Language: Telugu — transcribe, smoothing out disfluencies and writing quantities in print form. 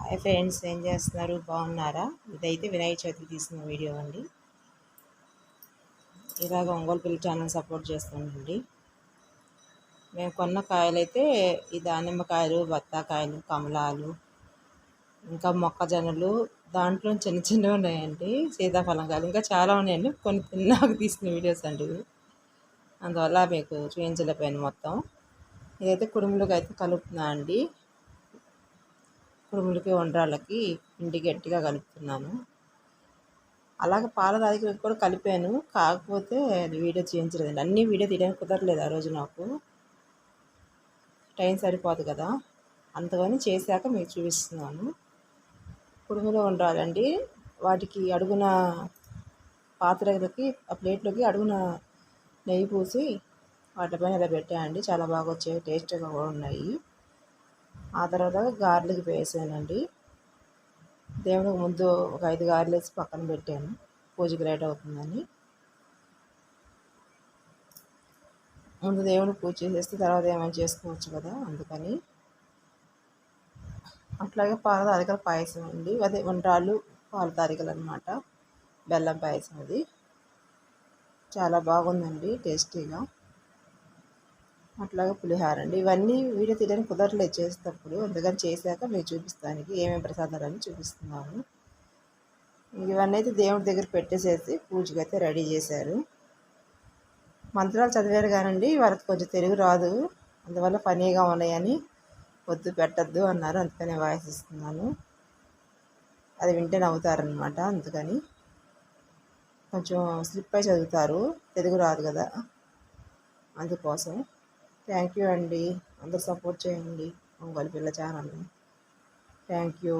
హాయ్ ఫ్రెండ్స్, ఏం చేస్తున్నారు? బాగున్నారా? ఇదైతే వినాయక చవితికి తీసిన వీడియో అండి. ఇలాగ ఒంగోలు పిల్ల ఛానల్ సపోర్ట్ చేస్తానండి. మేము కొన్న కాయలైతే ఈ దానిమ్మకాయలు, బత్తాకాయలు, కమలాలు, ఇంకా మొక్కజొన్నలు, దాంట్లో చిన్న చిన్నవి ఉన్నాయండి. సీతాఫలం కాయలు ఇంకా చాలా ఉన్నాయండి. కొన్ని తిన్నాక తీసిన వీడియోస్ అండి ఇవి. అందువల్ల మీకు చూపించలేకపోయాను మొత్తం. ఇదైతే కుడుములకు అయితే కలుపుతున్నా అండి. కుడుములకి వండ్రాళ్ళకి పిండి గట్టిగా కలుపుతున్నాను. అలాగే పాల తాలికలకు కూడా కలిపాను, కాకపోతే అది వీడియో చేయించలేదండి. అన్నీ వీడియో తీయడానికి కుదరలేదు ఆ రోజు, నాకు టైం సరిపోదు కదా. అంతగాని చేశాక మీకు చూపిస్తున్నాను. కుడుములో వండాలండి. వాటికి అడుగున పాత్రలకి, ఆ ప్లేట్లోకి అడుగున నెయ్యి పూసి వాటిపైన ఇలా పెట్టానండి. చాలా బాగా వచ్చాయి, టేస్ట్గా కూడా ఉన్నాయి. ఆ తర్వాత గారెలకి వేసానండి. దేవుడికి ముందు ఒక 5 గారెలు వేసి పక్కన పెట్టాను, పూజకి లేట్ అవుతుందని. ముందు దేవుడికి పూజ చేసేస్తే తర్వాత ఏమైనా చేసుకోవచ్చు కదా, అందుకని. అట్లాగే పాల తాలికల పాయసం అండి, అదే వంటలు పాల తాలికలు అనమాట, బెల్లం పాయసం. అది చాలా బాగుందండి, టేస్టీగా. అట్లాగే పులిహార అండి. ఇవన్నీ వీడియో తీయడానికి కుదరలేదు చేసేటప్పుడు, అందుకని చేశాక మీకు చూపిస్తానికి ఏమేమి ప్రసాదాలని చూపిస్తున్నాను. ఇవన్నీ అయితే దేవుడి దగ్గర పెట్టేసేసి పూజకి అయితే రెడీ చేశారు. మంత్రాలు చదివారు కానండి, వాళ్ళకి కొంచెం తెలుగు రాదు, అందువల్ల ఫనీగా ఉన్నాయని వద్దు పెట్టద్దు అన్నారు. అందుకని వాయిస్ ఇస్తున్నాను. అది వింటే నవ్వుతారనమాట, అందుకని కొంచెం స్లిప్ అయి చదువుతారు, తెలుగు రాదు కదా, అందుకోసం. థ్యాంక్ యూ అండి, అందరూ సపోర్ట్ చేయండి ఒంగోలు పిల్ల ఛానల్ని. Thank you.